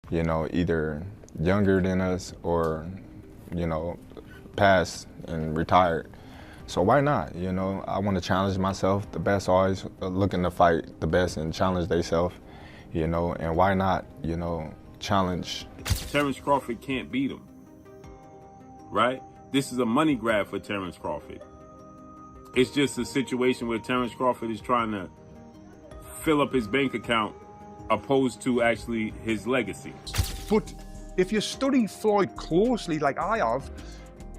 you know, either younger than us or, you know, passed and retired. So why not? You know, I want to challenge myself. The best always looking to fight the best and challenge themselves, you know, and why not, you know, challenge. Terence Crawford can't beat him, right? This is a money grab for Terence Crawford. It's just a situation where Terence Crawford is trying to fill up his bank account opposed to actually his legacy. But if you study Floyd closely, like I have,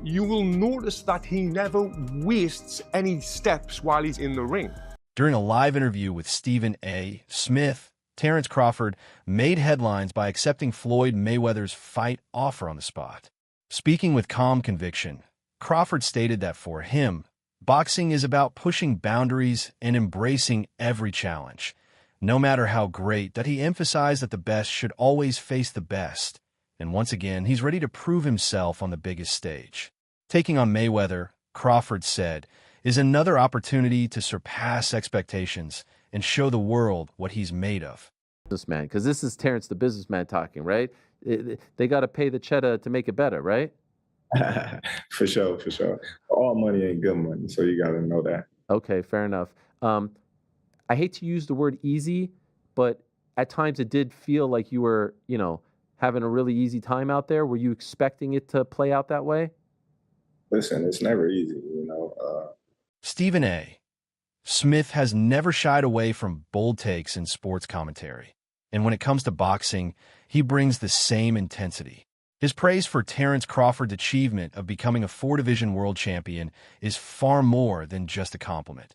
you will notice that he never wastes any steps while he's in the ring. During a live interview with Stephen A. Smith, Terence Crawford made headlines by accepting Floyd Mayweather's fight offer on the spot. Speaking with calm conviction, Crawford stated that for him, boxing is about pushing boundaries and embracing every challenge, no matter how great, that he emphasized that the best should always face the best. And once again, he's ready to prove himself on the biggest stage. Taking on Mayweather, Crawford said, is another opportunity to surpass expectations and show the world what he's made of. Businessman, because this is Terence the businessman talking, right? They got to pay the cheddar to make it better, right? For sure, for sure. All money ain't good money, so you got to know that. Okay, fair enough. I hate to use the word easy, but at times it did feel like you were, you know, having a really easy time out there. Were you expecting it to play out that way? Listen, it's never easy, you know. Stephen A. Smith has never shied away from bold takes in sports commentary. And when it comes to boxing, he brings the same intensity. His praise for Terence Crawford's achievement of becoming a four-division world champion is far more than just a compliment.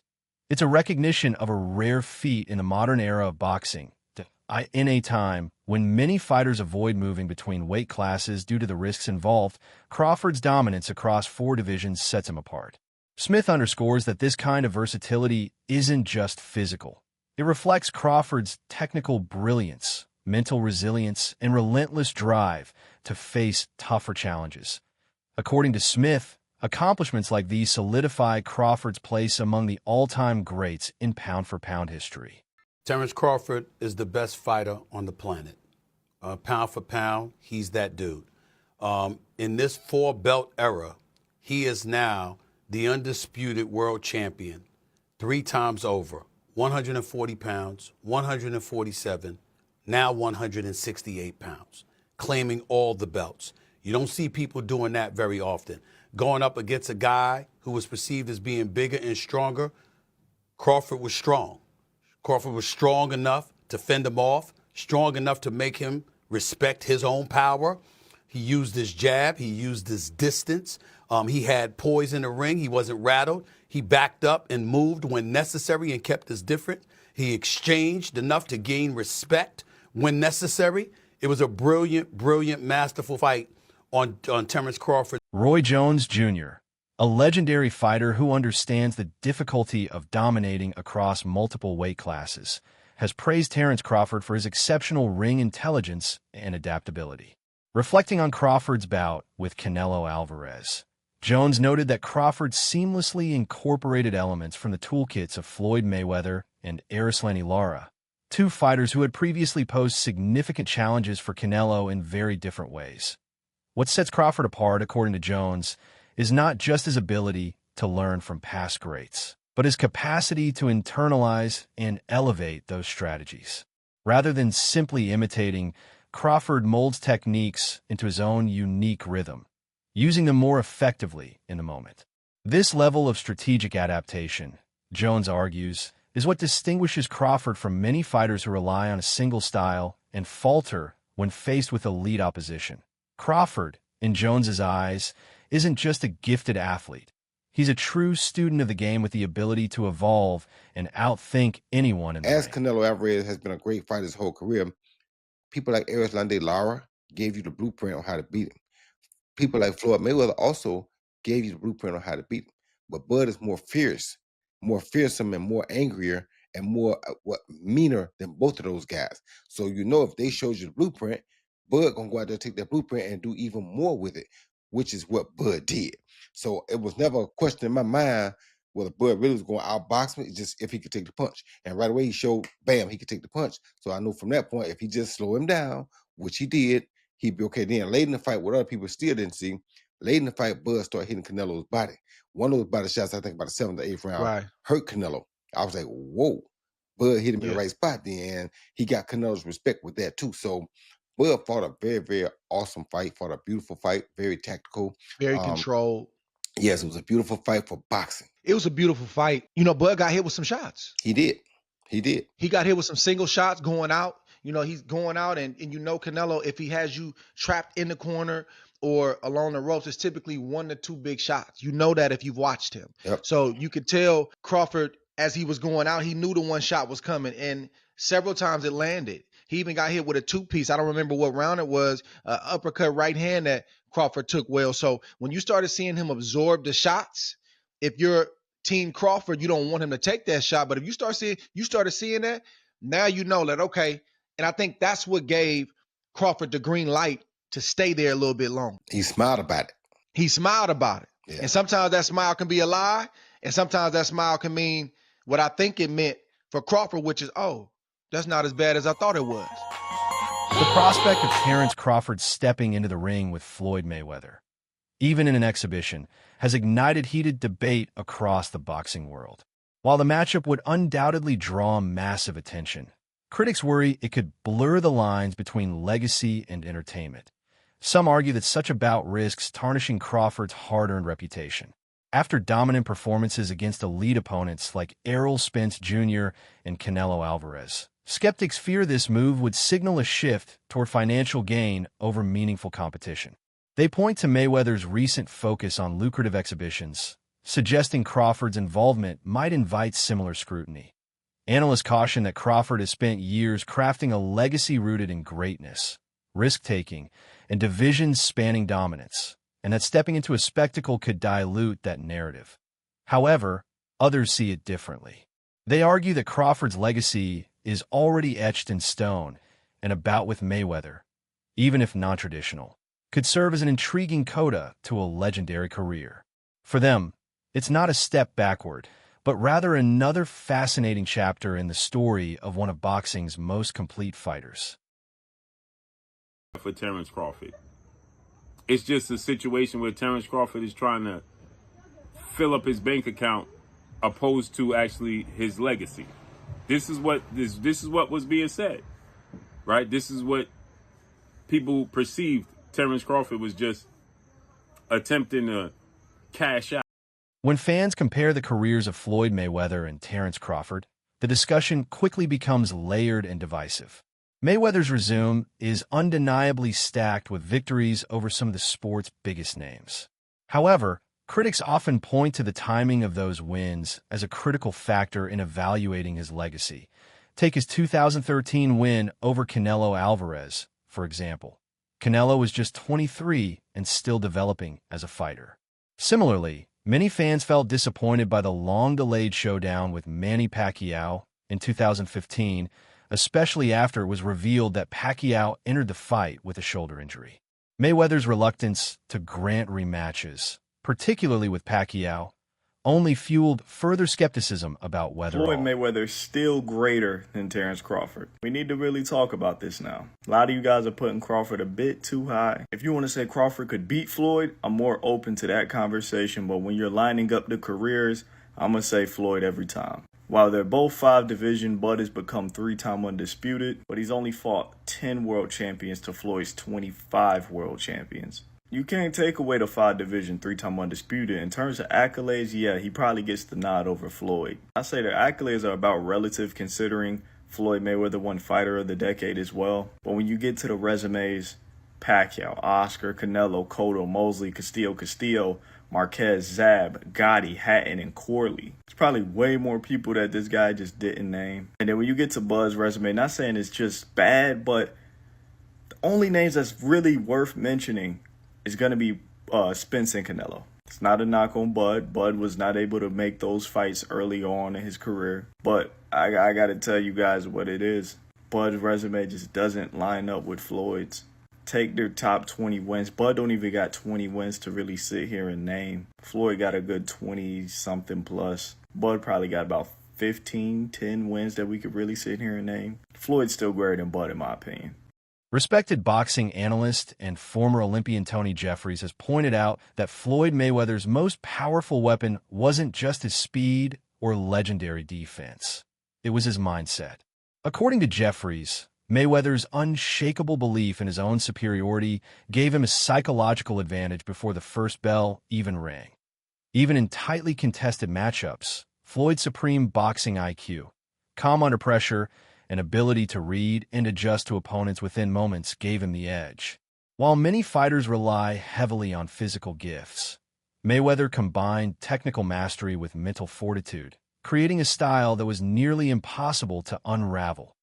It's a recognition of a rare feat in the modern era of boxing, in a time when many fighters avoid moving between weight classes due to the risks involved. Crawford's dominance across four divisions sets him apart. Smith underscores that this kind of versatility isn't just physical. It reflects Crawford's technical brilliance, mental resilience, and relentless drive to face tougher challenges. According to Smith, accomplishments like these solidify Crawford's place among the all-time greats in pound-for-pound history. Terence Crawford is the best fighter on the planet. Pound for pound, he's that dude. In this four-belt era, he is now the undisputed world champion 3 times over. 140 pounds, 147, now 168 pounds, claiming all the belts. You don't see people doing that very often. Going up against a guy who was perceived as being bigger and stronger, Crawford was strong. Crawford was strong enough to fend him off, strong enough to make him respect his own power. He used his jab. He used his distance. He had poise in the ring. He wasn't rattled. He backed up and moved when necessary and kept us different. He exchanged enough to gain respect when necessary. It was a brilliant, brilliant, masterful fight on Terence Crawford. Roy Jones Jr., a legendary fighter who understands the difficulty of dominating across multiple weight classes, has praised Terence Crawford for his exceptional ring intelligence and adaptability. Reflecting on Crawford's bout with Canelo Alvarez, Jones noted that Crawford seamlessly incorporated elements from the toolkits of Floyd Mayweather and Erislandy Lara, two fighters who had previously posed significant challenges for Canelo in very different ways. What sets Crawford apart, according to Jones, is not just his ability to learn from past greats, but his capacity to internalize and elevate those strategies. Rather than simply imitating, Crawford molds techniques into his own unique rhythm, using them more effectively in the moment. This level of strategic adaptation, Jones argues, is what distinguishes Crawford from many fighters who rely on a single style and falter when faced with elite opposition. Crawford, in Jones's eyes, isn't just a gifted athlete. He's a true student of the game with the ability to evolve and outthink anyone in the As ring. Canelo Alvarez has been a great fighter his whole career, people like Erislandy Lara gave you the blueprint on how to beat him. People like Floyd Mayweather also gave you the blueprint on how to beat him. But Bud is more fierce, more fearsome, and more angrier and more meaner than both of those guys. So you know if they showed you the blueprint, Bud gonna go out there, take that blueprint, and do even more with it, which is what Bud did. So it was never a question in my mind whether Bud really was going to outbox me, it's just if he could take the punch. And right away he showed, bam, he could take the punch. So I know from that point, if he just slow him down, which he did. He'd be okay. Then late in the fight, what other people still didn't see, late in the fight, Bud started hitting Canelo's body. One of those body shots, I think about the 7th or 8th round, Right. hurt Canelo. I was like, whoa. Bud hit him in the Yeah. right spot then, and he got Canelo's respect with that too. So Bud fought a very, very awesome fight, fought a beautiful fight, very tactical. Very controlled. Yes, it was a beautiful fight for boxing. It was a beautiful fight. You know, Bud got hit with some shots. He did. He did. He got hit with some single shots going out. You know, he's going out, and you know Canelo, if he has you trapped in the corner or along the ropes, it's typically 1 to 2 big shots. You know that if you've watched him. Yep. So you could tell Crawford, as he was going out, he knew the one shot was coming, and several times it landed. He even got hit with a 2-piece. I don't remember what round it was, uppercut right hand that Crawford took well. So when you started seeing him absorb the shots, if you're Team Crawford, you don't want him to take that shot. But if you started seeing that, now you know that, okay. And I think that's what gave Crawford the green light to stay there a little bit longer. He smiled about it. He smiled about it. Yeah. And sometimes that smile can be a lie. And sometimes that smile can mean what I think it meant for Crawford, which is, oh, that's not as bad as I thought it was. The prospect of Terence Crawford stepping into the ring with Floyd Mayweather, even in an exhibition, has ignited heated debate across the boxing world. While the matchup would undoubtedly draw massive attention, critics worry it could blur the lines between legacy and entertainment. Some argue that such a bout risks tarnishing Crawford's hard-earned reputation. After dominant performances against elite opponents like Errol Spence Jr. and Canelo Alvarez, skeptics fear this move would signal a shift toward financial gain over meaningful competition. They point to Mayweather's recent focus on lucrative exhibitions, suggesting Crawford's involvement might invite similar scrutiny. Analysts caution that Crawford has spent years crafting a legacy rooted in greatness, risk-taking, and division-spanning dominance, and that stepping into a spectacle could dilute that narrative. However, others see it differently. They argue that Crawford's legacy is already etched in stone, and a bout with Mayweather, even if non-traditional, could serve as an intriguing coda to a legendary career. For them, it's not a step backward, but rather another fascinating chapter in the story of one of boxing's most complete fighters. For Terence Crawford, it's just a situation where Terence Crawford is trying to fill up his bank account opposed to actually his legacy. This is what was being said, right? This is what people perceived. Terence Crawford was just attempting to cash out. When fans compare the careers of Floyd Mayweather and Terence Crawford, the discussion quickly becomes layered and divisive. Mayweather's resume is undeniably stacked with victories over some of the sport's biggest names. However, critics often point to the timing of those wins as a critical factor in evaluating his legacy. Take his 2013 win over Canelo Alvarez, for example. Canelo was just 23 and still developing as a fighter. Similarly, many fans felt disappointed by the long-delayed showdown with Manny Pacquiao in 2015, especially after it was revealed that Pacquiao entered the fight with a shoulder injury. Mayweather's reluctance to grant rematches, particularly with Pacquiao, only fueled further skepticism about whether Floyd Mayweather is still greater than Terence Crawford. We need to really talk about this now. A lot of you guys are putting Crawford a bit too high. If you want to say Crawford could beat Floyd, I'm more open to that conversation, but when you're lining up the careers, I'm going to say Floyd every time. While they're both 5-division, Bud has become 3-time undisputed, but he's only fought 10 world champions to Floyd's 25 world champions. You can't take away the 5-division, 3-time undisputed. In terms of accolades, yeah, he probably gets the nod over Floyd. I say the accolades are about relative, considering Floyd Mayweather won Fighter of the Decade as well. But when you get to the resumes, Pacquiao, Oscar, Canelo, Cotto, Mosley, Castillo, Marquez, Zab, Gotti, Hatton, and Corley. There's probably way more people that this guy just didn't name. And then when you get to Bud's resume, not saying it's just bad, but the only names that's really worth mentioning is going to be Spence and Canelo. It's not a knock on Bud. Bud was not able to make those fights early on in his career. But I got to tell you guys what it is. Bud's resume just doesn't line up with Floyd's. Take their top 20 wins. Bud don't even got 20 wins to really sit here and name. Floyd got a good 20-something plus. Bud probably got about 10 wins that we could really sit here and name. Floyd's still greater than Bud in my opinion. Respected boxing analyst and former Olympian Tony Jeffries has pointed out that Floyd Mayweather's most powerful weapon wasn't just his speed or legendary defense. It was his mindset. According to Jeffries, Mayweather's unshakable belief in his own superiority gave him a psychological advantage before the first bell even rang. Even in tightly contested matchups, Floyd's supreme boxing IQ, calm under pressure, and ability to read and adjust to opponents within moments gave him the edge. While many fighters rely heavily on physical gifts, Mayweather combined technical mastery with mental fortitude, creating a style that was nearly impossible to unravel.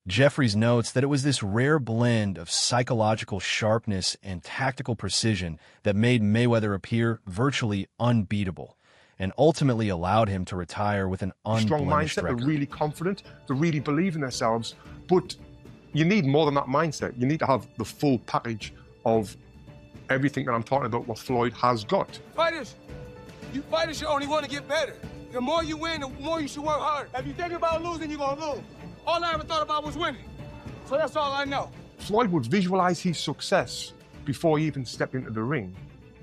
Jeffries notes that it was this rare blend of psychological sharpness and tactical precision that made Mayweather appear virtually unbeatable, and ultimately allowed him to retire with an strong unblemished mindset. record. They're really confident. They really believe in themselves. But you need more than that mindset. You need to have the full package of everything that I'm talking about, what Floyd has got. Fighters should only want to get better. The more you win, the more you should work hard. If you think about losing, you're going to lose. All I ever thought about was winning. So that's all I know. Floyd would visualize his success before he even stepped into the ring.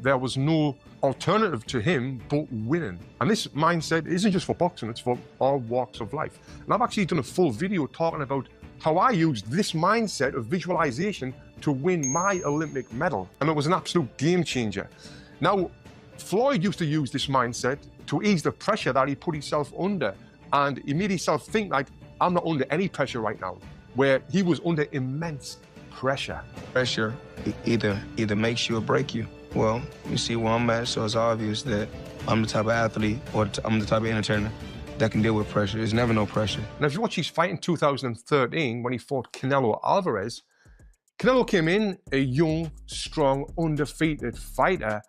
There was no alternative to him but winning. And this mindset isn't just for boxing, it's for all walks of life. And I've actually done a full video talking about how I used this mindset of visualization to win my Olympic medal. And it was an absolute game changer. Now, Floyd used to use this mindset to ease the pressure that he put himself under. And he made himself think like, I'm not under any pressure right now, where he was under immense pressure. Pressure either makes you or break you. Well, you see where I'm at, so it's obvious that I'm the type of athlete or I'm the type of entertainer that can deal with pressure. There's never no pressure. And if you watch his fight in 2013 when he fought Canelo Alvarez, Canelo came in a young, strong, undefeated fighter,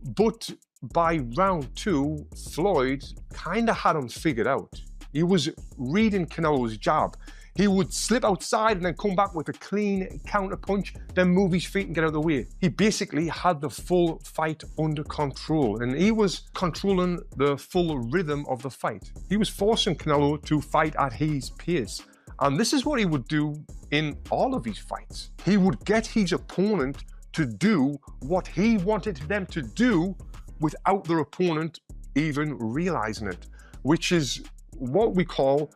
but by round 2, Floyd kind of had him figured out. He was reading Canelo's jab. He would slip outside and then come back with a clean counter punch, then move his feet and get out of the way. He basically had the full fight under control, and he was controlling the full rhythm of the fight. He was forcing Canelo to fight at his pace. And this is what he would do in all of his fights. He would get his opponent to do what he wanted them to do without their opponent even realizing it, which is what we call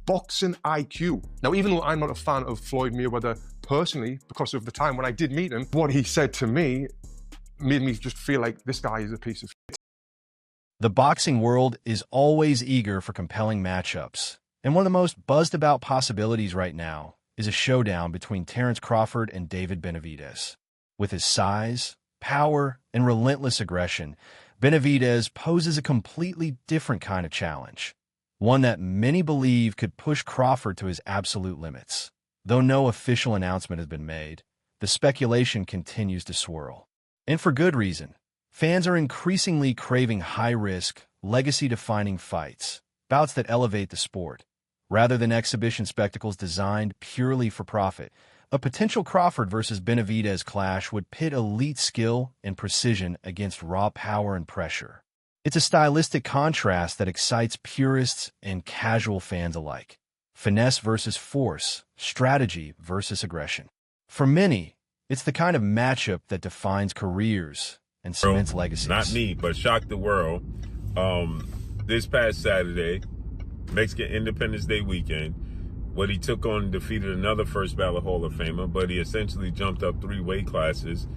boxing IQ. Now, even though I'm not a fan of Floyd Mayweather personally, because of the time when I did meet him, what he said to me made me just feel like this guy is a piece of shit. The boxing world is always eager for compelling matchups, and one of the most buzzed-about possibilities right now is a showdown between Terence Crawford and David Benavidez. With his size, power, and relentless aggression, Benavidez poses a completely different kind of challenge, one that many believe could push Crawford to his absolute limits. Though no official announcement has been made, the speculation continues to swirl. And for good reason. Fans are increasingly craving high-risk, legacy-defining fights, bouts that elevate the sport. Rather than exhibition spectacles designed purely for profit, a potential Crawford versus Benavidez clash would pit elite skill and precision against raw power and pressure. It's a stylistic contrast that excites purists and casual fans alike. Finesse versus force, strategy versus aggression. For many, it's the kind of matchup that defines careers and cements legacies. Not me, but shocked the world. This past Saturday, Mexican Independence Day weekend, what he took on defeated another first ballot Hall of Famer, but he essentially jumped up 3 weight classes,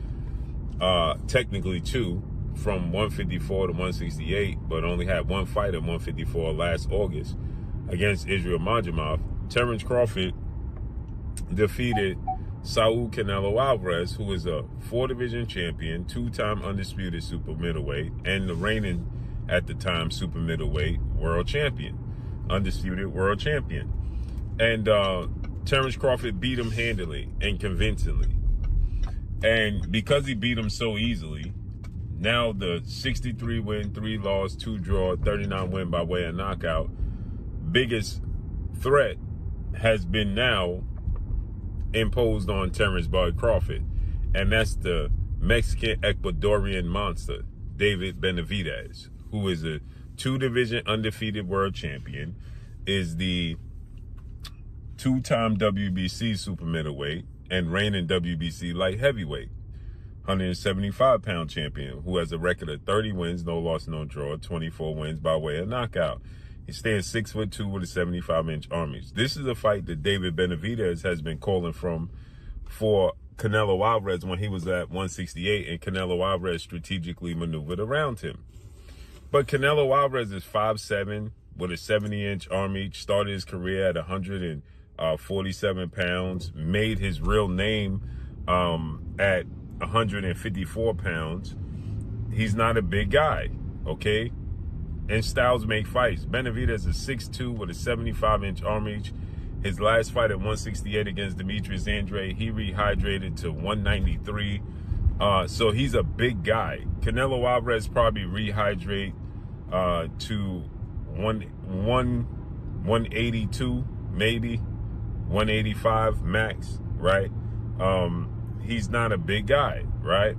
technically 2, from 154 to 168, but only had 1 fight at 154 last August against Israel Majamov. Terence Crawford defeated Saul Canelo Alvarez, who is a 4-division champion, 2-time undisputed super middleweight, and the reigning, at the time, super middleweight world champion, undisputed world champion. And Terence Crawford beat him handily and convincingly. And because he beat him so easily, now the 63 win, 3 loss, 2 draw, 39 win by way of knockout, biggest threat has been now imposed on Terence Bud Crawford. And that's the Mexican Ecuadorian monster, David Benavidez, who is a 2-division undefeated world champion, is the 2-time WBC super middleweight, and reigning WBC light heavyweight. 175-pound champion who has a record of 30 wins, no loss, no draw, 24 wins by way of knockout. He stands 6'2" with a 75-inch arm reach. This is a fight that David Benavidez has been calling for Canelo Alvarez when he was at 168, and Canelo Alvarez strategically maneuvered around him. But Canelo Alvarez is 5'7" with a 70-inch arm reach, started his career at 147 pounds, made his real name at 154 pounds. He's not a big guy, okay? And styles make fights. Benavidez is 6'2" with a 75-inch arm reach. His last fight at 168 against Demetrius Andrade, he rehydrated to 193. So he's a big guy. Canelo Alvarez probably rehydrate to 182, maybe 185 max, right? He's not a big guy, right?